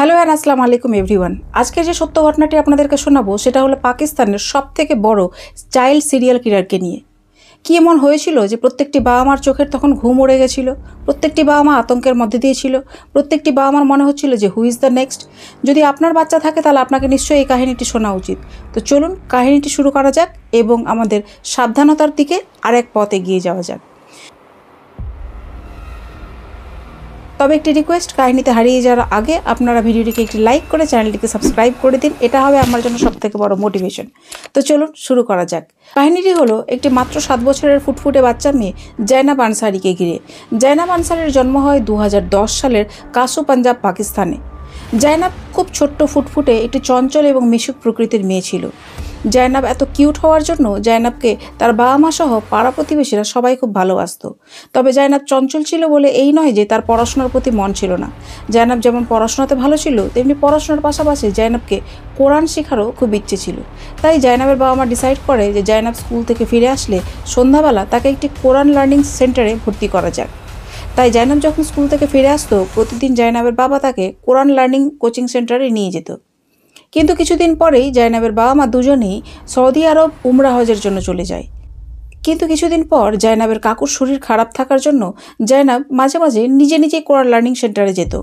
Hello and আসসালামু আলাইকুম everyone. আজকে যে সত্য ঘটনাটি আপনাদেরকে শোনাবো সেটা হলো পাকিস্তানের সবথেকে বড় চাইল্ড সিরিয়াল কিলারকে নিয়ে। কী এমন হয়েছিল যে প্রত্যেকটি বাবা মার চোখের তখন ঘুম উড়ে গেছিল, প্রত্যেকটি বাবা মা আতঙ্কের মধ্যে দিয়েছিল, প্রত্যেকটি বাবা মার মনে হচ্ছিল যে হু ইজ দ্য নেক্সট। যদি আপনার বাচ্চা থাকে তাহলে আপনাকে নিশ্চয়ই এই কাহিনীটি শোনা উচিত। তো চলুন কাহিনীটি শুরু করা যাক এবং আমাদের সাবধানতার দিকে আরেক পথ এগিয়ে যাওয়া যাক। তবে একটি রিকোয়েস্ট, কাহিনীতে হারিয়ে যাওয়ার আগে আপনারা ভিডিওটিকে একটি লাইক করে চ্যানেলটিকে সাবস্ক্রাইব করে দিন, এটা হবে আমার জন্য সবথেকে বড় মোটিভেশন। তো চলুন শুরু করা যাক। কাহিনীটি হলো একটি মাত্র 7 বছরের ফুটফুটে বাচ্চা মেয়ে জয়নাব আনসারিকে ঘিরে। জয়নাব আনসারির জন্ম হয় 2010 সালের কাসু, পাঞ্জাব, পাকিস্তানে। জয়নাব খুব ছোট্ট, ফুটফুটে, একটি চঞ্চল এবং মিশুক প্রকৃতির মেয়ে ছিল। জয়নাব এত কিউট হওয়ার জন্য জয়নাবকে তার বাবা মা সহ পাড়া প্রতিবেশীরা সবাই খুব ভালোবাসত। তবে জয়নাব চঞ্চল ছিল বলে এই নয় যে তার পড়াশোনার প্রতি মন ছিল না। জয়নাব যেমন পড়াশোনাতে ভালো ছিল, তেমনি পড়াশোনার পাশাপাশি জয়নাবকে কোরআন শেখারও খুব ইচ্ছে ছিল। তাই জয়নাবের বাবা মা ডিসাইড করে যে জয়নাব স্কুল থেকে ফিরে আসলে সন্ধ্যাবেলা তাকে একটি কোরআন লার্নিং সেন্টারে ভর্তি করা যাক। তাই জয়নাব যখন স্কুল থেকে ফিরে আসতো, প্রতিদিন জয়নাবের বাবা তাকে কোরআন লার্নিং কোচিং সেন্টারে নিয়ে যেত। কিন্তু কিছুদিন পরেই জয়নাবের বাবা মা দুজনেই সৌদি আরব উমরা হজের জন্য চলে যায়। কিন্তু কিছুদিন পর জয়নাবের কাকুর শরীর খারাপ থাকার জন্য জয়নাব মাঝে মাঝে নিজেই কোরআন লার্নিং সেন্টারে যেত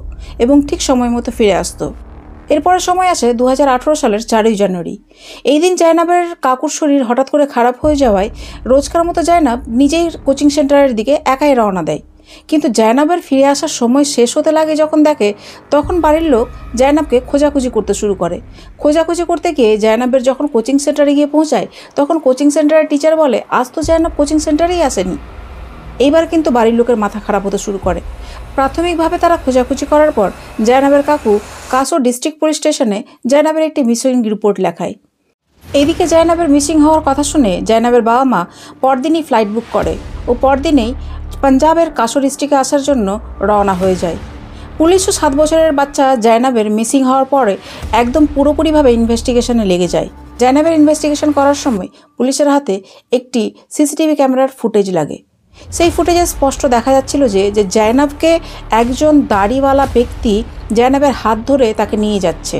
এবং ঠিক সময় মতো ফিরে আসতো। এরপরে সময় আসে 2018 সালের 4ই জানুয়ারি। এই দিন জয়নাবের কাকুর শরীর হঠাৎ করে খারাপ হয়ে যাওয়ায় রোজকার মতো জয়নাব নিজেই কোচিং সেন্টারের দিকে একাই রওনা দেয়। কিন্তু জয়নাবের ফিরে আসার সময় শেষ হতে লাগে যখন দেখে, তখন বাড়ির লোক জয়নাবকে খোঁজাখুঁজি করতে শুরু করে। খোঁজাখুঁজি করতে গিয়ে জয়নাবের যখন কোচিং সেন্টারে গিয়ে পৌঁছায়, তখন কোচিং সেন্টারের টিচার বলে আজ তো জয়নাব কোচিং সেন্টারেই আসেনি। এইবার কিন্তু বাড়ির লোকের মাথা খারাপ হতে শুরু করে। প্রাথমিকভাবে তারা খোঁজাখুঁজি করার পর জয়নাবের কাকু কাসো ডিস্ট্রিক্ট পুলিশ স্টেশনে জয়নাবের একটি মিসিং রিপোর্ট লেখায়। এদিকে জয়নাবের মিসিং হওয়ার কথা শুনে জয়নাবের বাবা মা পরদিনই ফ্লাইট বুক করে ও পরদিনেই পাঞ্জাবের কাসো ডিস্ট্রিক্টে আসার জন্য রওনা হয়ে যায়। পুলিশও 7 বছরের বাচ্চা জয়নাবের মিসিং হওয়ার পরে একদম পুরোপুরিভাবে ইনভেস্টিগেশনে লেগে যায়। জয়নাবের ইনভেস্টিগেশন করার সময় পুলিশের হাতে একটি সিসিটিভি ক্যামেরার ফুটেজ লাগে। সেই ফুটেজে স্পষ্ট দেখা যাচ্ছিল যে জয়নাবকে একজন দাড়িওয়ালা ব্যক্তি জয়নাবের হাত ধরে তাকে নিয়ে যাচ্ছে।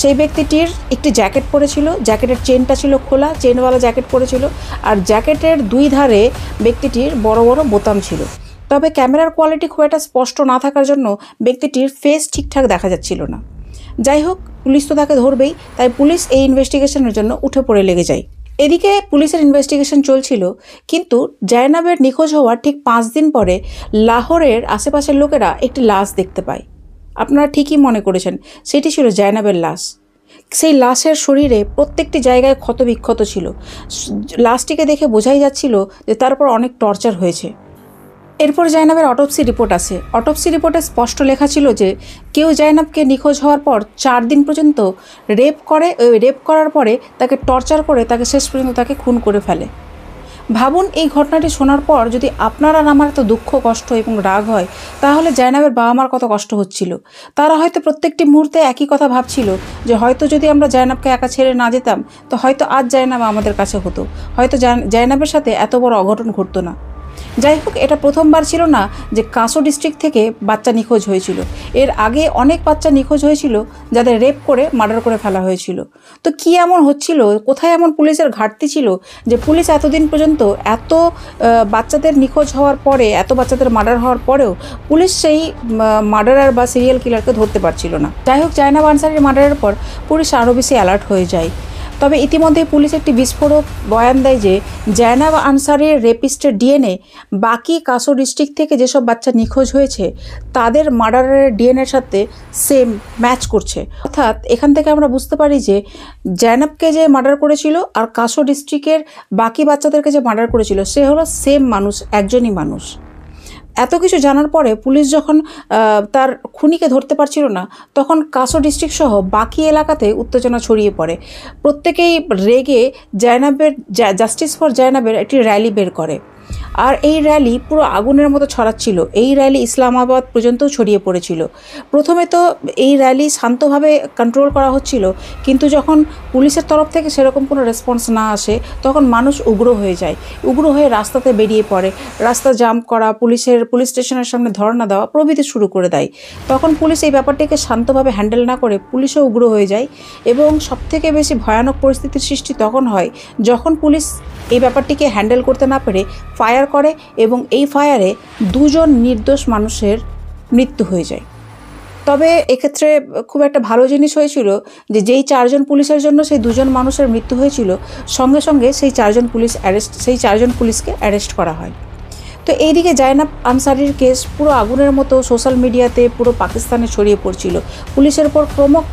সেই ব্যক্তিটির একটি জ্যাকেট পরেছিল, জ্যাকেটের চেনটা ছিল খোলা, চেনওয়ালা জ্যাকেট পরেছিল, আর জ্যাকেটের 2 ধারে ব্যক্তিটির বড় বড় বোতাম ছিল। তবে ক্যামেরার কোয়ালিটি খুব একটা স্পষ্ট না থাকার জন্য ব্যক্তিটির ফেস ঠিকঠাক দেখা যাচ্ছিল না। যাই হোক, পুলিশ তো তাকে ধরবেই, তাই পুলিশ এই ইনভেস্টিগেশনের জন্য উঠে পড়ে লেগে যায়। এদিকে পুলিশের ইনভেস্টিগেশন চলছিল, কিন্তু জয়নাবের নিখোঁজ হওয়ার ঠিক 5 দিন পরে লাহোরের আশেপাশের লোকেরা একটি লাশ দেখতে পায়। আপনারা ঠিকই মনে করেছেন, সেটি ছিল জয়নাবের লাশ। সেই লাশের শরীরে প্রত্যেকটি জায়গায় ক্ষতবিক্ষত ছিল। লাশটিকে দেখে বোঝাই যাচ্ছিল যে তার উপর অনেক টর্চার হয়েছে। এরপর জয়নাবের অটোপসি রিপোর্ট আসে। অটোপসি রিপোর্টে স্পষ্ট লেখা ছিল যে কেউ জয়নাবকে নিখোঁজ হওয়ার পর 4 দিন পর্যন্ত রেপ করে, ওই রেপ করার পরে তাকে টর্চার করে তাকে শেষ পর্যন্ত তাকে খুন করে ফেলে। ভাবুন, এই ঘটনাটি শোনার পর যদি আপনার আর আমার এত দুঃখ, কষ্ট এবং রাগ হয়, তাহলে জয়নাবের বাবা মার কত কষ্ট হচ্ছিল। তারা হয়তো প্রত্যেকটি মুহূর্তে একই কথা ভাবছিল যে হয়তো যদি আমরা জয়নাবকে একা ছেড়ে না যেতাম, তো হয়তো আজ জয়নাব আমাদের কাছে হতো, হয়তো জয়নাবের সাথে এত বড় অঘটন ঘটতো না। যাই হোক, এটা প্রথমবার ছিল না যে কাসো ডিস্ট্রিক্ট থেকে বাচ্চা নিখোঁজ হয়েছিল। এর আগে অনেক বাচ্চা নিখোঁজ হয়েছিল যাদের রেপ করে মার্ডার করে ফেলা হয়েছিল। তো কী এমন হচ্ছিল, কোথায় এমন পুলিশের ঘাটতি ছিল যে পুলিশ এতদিন পর্যন্ত এত বাচ্চাদের নিখোঁজ হওয়ার পরে, এত বাচ্চাদের মার্ডার হওয়ার পরেও পুলিশ সেই মার্ডারার বা সিরিয়াল কিলারকে ধরতে পারছিল না। যাই হোক, জয়নাব আনসারির মার্ডারের পর পুলিশ আরও বেশি অ্যালার্ট হয়ে যায়। তবে ইতিমধ্যে পুলিশ একটি বিস্ফোরক বয়ান দেয় যে জয়নাব আনসারির রেপিস্টের ডিএনএ বাকি কাসো ডিস্ট্রিক্ট থেকে যেসব বাচ্চা নিখোঁজ হয়েছে তাদের মার্ডারের ডিএনএর সাথে সেম ম্যাচ করছে। অর্থাৎ এখান থেকে আমরা বুঝতে পারি যে জয়নাবকে যে মার্ডার করেছিল আর কাসো ডিস্ট্রিক্টের বাকি বাচ্চাদেরকে যে মার্ডার করেছিল সে হলো সেম মানুষ, একজনই মানুষ। এত কিছু জানার পরে পুলিশ যখন তার খুনিকে ধরতে পারছিল না, তখন কাসো ডিস্ট্রিক্ট সহ বাকি এলাকাতে উত্তেজনা ছড়িয়ে পড়ে। প্রত্যেকেই রেগে জয়নাবের জাস্টিস ফর জয়নাবের একটি র্যালি বের করে। আর এই র্যালি পুরো আগুনের মতো ছড়াচ্ছিল। এই র্যালি ইসলামাবাদ পর্যন্তও ছড়িয়ে পড়েছিল। প্রথমে তো এই র্যালি শান্তভাবে কন্ট্রোল করা হচ্ছিল, কিন্তু যখন পুলিশের তরফ থেকে সেরকম কোনো রেসপন্স না আসে তখন মানুষ উগ্র হয়ে যায়। উগ্র হয়ে রাস্তাতে বেরিয়ে পড়ে, রাস্তা জাম করা, পুলিশ স্টেশনের সামনে ধর্ণা দেওয়া প্রভৃতি শুরু করে দেয়। তখন পুলিশ এই ব্যাপারটিকে শান্তভাবে হ্যান্ডেল না করে পুলিশও উগ্র হয়ে যায়, এবং সবথেকে বেশি ভয়ানক পরিস্থিতির সৃষ্টি তখন হয় যখন পুলিশ এই ব্যাপারটিকে হ্যান্ডেল করতে না পেরে ফায়ার করে, এবং এই ফায়ারে 2 জন নির্দোষ মানুষের মৃত্যু হয়ে যায়। তবে এক্ষেত্রে খুব একটা ভালো জিনিস হয়েছিল যে যেই 4 জন পুলিশের জন্য সেই 2 জন মানুষের মৃত্যু হয়েছিল, সঙ্গে সঙ্গে সেই 4 জন পুলিশকে অ্যারেস্ট করা হয়। তো এইদিকে জায়নাব আনসারির কেস পুরো আগুনের মতো সোশ্যাল মিডিয়াতে পুরো পাকিস্তানে ছড়িয়ে পড়ছিল। পুলিশের উপর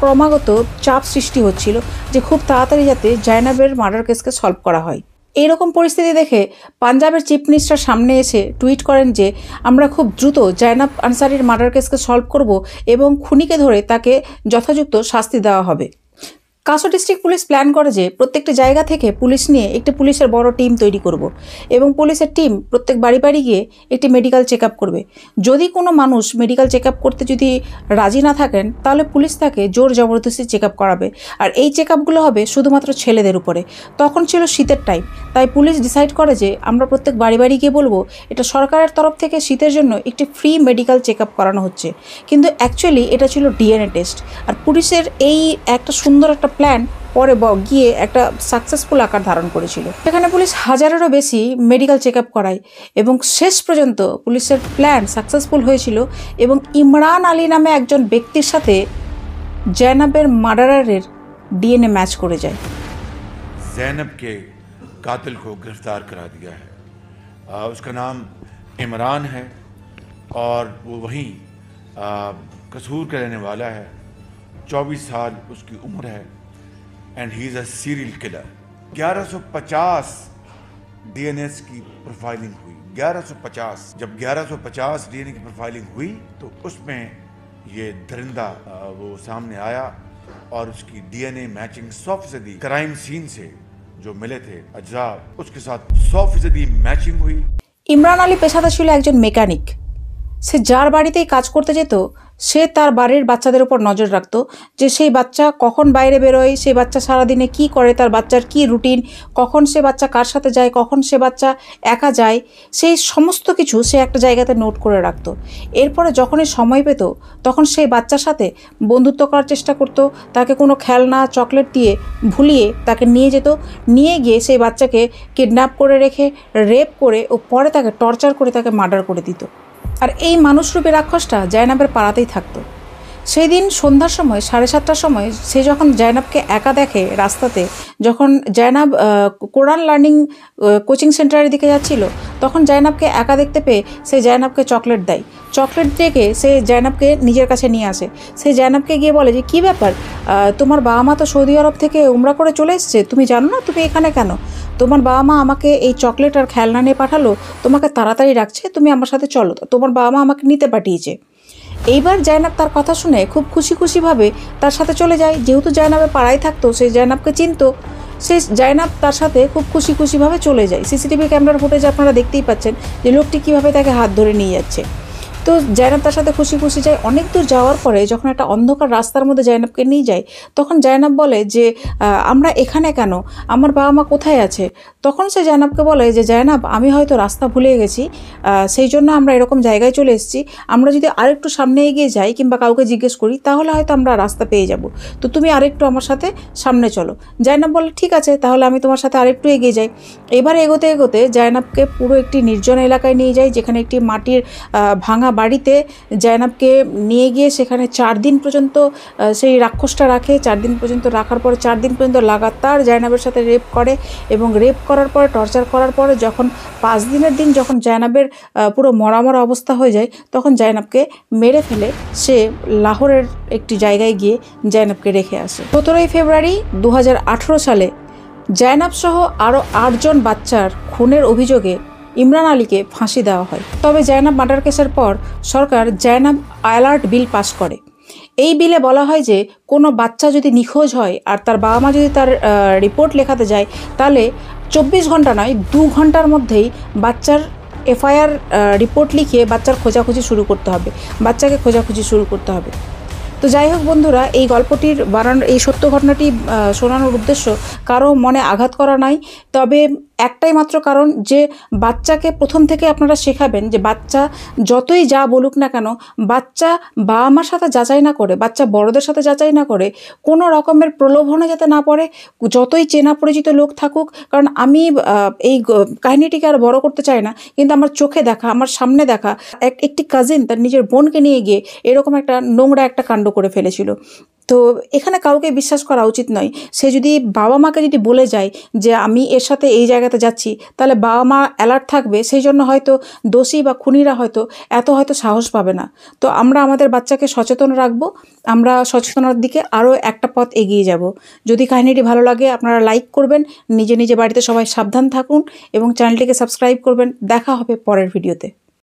ক্রমাগত চাপ সৃষ্টি হচ্ছিল যে খুব তাড়াতাড়ি যাতে জায়নাবের মার্ডার কেসকে সলভ করা হয়। এইরকম পরিস্থিতি দেখে পাঞ্জাবের চিফ মিনিস্টার সামনে এসে টুইট করেন যে আমরা খুব দ্রুত জায়নাব আনসারির মার্ডার কেসকে সলভ করব এবং খুনিকে ধরে তাকে যথাযথ শাস্তি দেওয়া হবে। কাসো ডিস্ট্রিক্ট পুলিশ প্ল্যান করে যে প্রত্যেকটি জায়গা থেকে পুলিশ নিয়ে একটি পুলিশের বড় টিম তৈরি করব, এবং পুলিশের টিম প্রত্যেক বাড়ি বাড়ি গিয়ে একটি মেডিকেল চেক আপ করবে। যদি কোনো মানুষ মেডিকেল চেক আপ করতে যদি রাজি না থাকেন, তাহলে পুলিশ তাকে জোর জবরদস্তি চেক আপ করাবে। আর এই চেক আপগুলো হবে শুধুমাত্র ছেলেদের উপরে। তখন ছিল শীতের টাইম, তাই পুলিশ ডিসাইড করে যে আমরা প্রত্যেক বাড়ি বাড়ি গিয়ে বলবো এটা সরকারের তরফ থেকে শীতের জন্য একটি ফ্রি মেডিকেল চেক আপ করানো হচ্ছে। কিন্তু অ্যাকচুয়ালি এটা ছিল ডিএনএ টেস্ট। আর পুলিশের এই একটা সুন্দর একটা প্ল্যান পরে গিয়ে একটা সাকসেসফুল আকার ধারণ করেছিল। এখানে পুলিশ 1000-এরও বেশি মেডিকেল চেক আপ করায়, এবং শেষ পর্যন্ত পুলিশের প্ল্যান সাকসেসফুল হয়েছিল, এবং ইমরান আলী নামে একজন ব্যক্তির সাথে জায়নাবের মার্ডারের ডিএনএ ম্যাচ করে যায়। जैनब के कातिल को गिरफ्तार करा दिया है। उसका नाम इमरान है और वो वहीं कसूर का रहने वाला है। 24 साल उसकी उम्र है and he is a serial killer. 1150 DNA की प्रोफाइलिंग हुई। 1150। जब 1150 डीएनए की प्रोफाइलिंग हुई तो उसमें ये दरिंदा वो सामने आया और उसकी डीएनए मैचिंग 100% क्राइम सीन से जो मिले थे अज्जा उसके साथ 100% मैचिंग हुई। ইমরান আলী পেশাতে ছিল একজন মেকানিক। সে যার বাড়িতেই কাজ করতে যেত, সে তার বাড়ির বাচ্চাদের উপর নজর রাখতো যে সেই বাচ্চা কখন বাইরে বেরোয়, সেই বাচ্চা সারাদিনে কি করে, তার বাচ্চার কি রুটিন, কখন সে বাচ্চা কার সাথে যায়, কখন সে বাচ্চা একা যায়, সেই সমস্ত কিছু সে একটা জায়গাতে নোট করে রাখতো। এরপরে যখনই সময় পেত তখন সেই বাচ্চার সাথে বন্ধুত্ব করার চেষ্টা করতো, তাকে কোনো খেলনা চকলেট দিয়ে ভুলিয়ে তাকে নিয়ে যেত, নিয়ে গিয়ে সেই বাচ্চাকে কিডন্যাপ করে রেখে রেপ করে ও পরে তাকে টর্চার করে তাকে মার্ডার করে দিত। আর এই মানুষরূপী রাক্ষসটা জায়নাবের পাড়াতেই থাকতো। সেই দিন সন্ধ্যার সময় 7:30টার সময় সে যখন জায়নাবকে একা দেখে রাস্তাতে, যখন জায়নাব কোরআন লার্নিং কোচিং সেন্টারের দিকে যাচ্ছিল, তখন জায়নাবকে একা দেখতে পেয়ে সে জায়নাবকে চকলেট দেয়। চকলেট দিয়ে সে জায়নাবকে নিজের কাছে নিয়ে আসে। সে জায়নাবকে গিয়ে বলে যে কী ব্যাপার, তোমার বাবা মা তো সৌদি আরব থেকে উমরা করে চলে এসছে, তুমি জানো না তুমি এখানে কেন? তোমার বাবা মা আমাকে এই চকলেট আর খেলনা নিয়ে পাঠালো, তোমাকে তাড়াতাড়ি রাখছে, তুমি আমার সাথে চলো, তোমার বাবা মা আমাকে নিতে পাঠিয়েছে। এইবার জায়নাব তার কথা শুনে খুব খুশিভাবে তার সাথে চলে যায়। যেহেতু জায়নাবের পাড়ায় থাকতো, সে জায়নাবকে চিনতো, সে জায়নাব তার সাথে খুব খুশিভাবে চলে যায়। সিসিটিভি ক্যামেরার ফুটেজ আপনারা দেখতেই পাচ্ছেন যে লোকটি কীভাবে তাকে হাত ধরে নিয়ে যাচ্ছে। তো জায়নাব তার সাথে খুশি যায়। অনেক দূর যাওয়ার পরে যখন একটা অন্ধকার রাস্তার মধ্যে জায়নাবকে নিয়ে যায়, তখন জায়নাব বলে যে আমরা এখানে কেন, আমার বাবা মা কোথায় আছে? তখন সে জায়নাবকে বলে যে জায়নাব, আমি হয়তো রাস্তা ভুলে গেছি, সেই জন্য আমরা এরকম জায়গায় চলে এসেছি। আমরা যদি আরেকটু সামনে এগিয়ে যাই কিংবা কাউকে জিজ্ঞেস করি তাহলে হয়তো আমরা রাস্তা পেয়ে যাব, তো তুমি আরেকটু আমার সাথে সামনে চলো। জায়নাব বলে ঠিক আছে, তাহলে আমি তোমার সাথে আরেকটু এগিয়ে যাই। এবার এগোতে জায়নাবকে পুরো একটি নির্জন এলাকায় নিয়ে যায়, যেখানে একটি মাটির ভাঙা বাড়িতে জায়নাবকে নিয়ে গিয়ে সেখানে 4 দিন পর্যন্ত সেই রাক্ষসটা রাখে। 4 দিন পর্যন্ত রাখার পরে 4 দিন পর্যন্ত লাগাতার জায়নাবের সাথে রেপ করে, এবং রেপ করার পরে টর্চার করার পরে যখন 5 দিনের দিন যখন জায়নাবের পুরো মরা অবস্থা হয়ে যায়, তখন জায়নাবকে মেরে ফেলে সে লাহোরের একটি জায়গায় গিয়ে জায়নাবকে রেখে আসে। 17 ফেব্রুয়ারি 2018 সালে জায়নাব সহ আরও 8 জন বাচ্চার খুনের অভিযোগে ইমরান আলীকে ফাঁসি দেওয়া হয়। তবে জায়নাব মার্ডার কেসের পর সরকার জায়নাব অ্যালার্ট বিল পাস করে। এই বিলে বলা হয় যে কোনো বাচ্চা যদি নিখোঁজ হয় আর তার বাবা মা যদি তার রিপোর্ট লেখাতে যায়, তাহলে 24 ঘন্টা নয়, 2 ঘন্টার মধ্যেই বাচ্চার এফআইআর রিপোর্ট লিখিয়ে বাচ্চার খোঁজাখুঁজি শুরু করতে হবে, বাচ্চাকে খোঁজাখুঁজি শুরু করতে হবে। তো যাই হোক বন্ধুরা, এই গল্পটির এই সত্য ঘটনাটি শোনানোর উদ্দেশ্য কারো মনে আঘাত করা নাই, তবে একটাই মাত্র কারণ যে বাচ্চাকে প্রথম থেকে আপনারা শেখাবেন যে বাচ্চা যতই যা বলুক না কেন, বাচ্চা বাবা মার সাথে যাচাই না করে, বাচ্চা বড়দের সাথে যাচাই না করে কোনো রকমের প্রলোভনে যাতে না পড়ে, যতই চেনা পরিচিত লোক থাকুক। কারণ আমি এই কাহিনীটিকে আর বড় করতে চাই না, কিন্তু আমার চোখে দেখা, আমার সামনে দেখা একটি কাজিন তার নিজের বোনকে নিয়ে গিয়ে এরকম একটা নোংরা একটা কাণ্ড করে ফেলেছিল। তো এখানে কাউকে বিশ্বাস করা উচিত নয়। সে যদি বাবা মাকে যদি বলে যায় যে আমি এর সাথে এই জায়গাতে যাচ্ছি, তাহলে বাবা মা অ্যালার্ট থাকবে, সেই জন্য হয়তো দোষী বা খুনিরা হয়তো সাহস পাবে না। তো আমরা আমাদের বাচ্চাকে সচেতন রাখবো, আমরা সচেতনার দিকে আরও একটা পথ এগিয়ে যাব। যদি কাহিনীটি ভালো লাগে আপনারা লাইক করবেন, নিজে নিজে বাড়িতে সবাই সাবধান থাকুন এবং চ্যানেলটিকে সাবস্ক্রাইব করবেন। দেখা হবে পরের ভিডিওতে।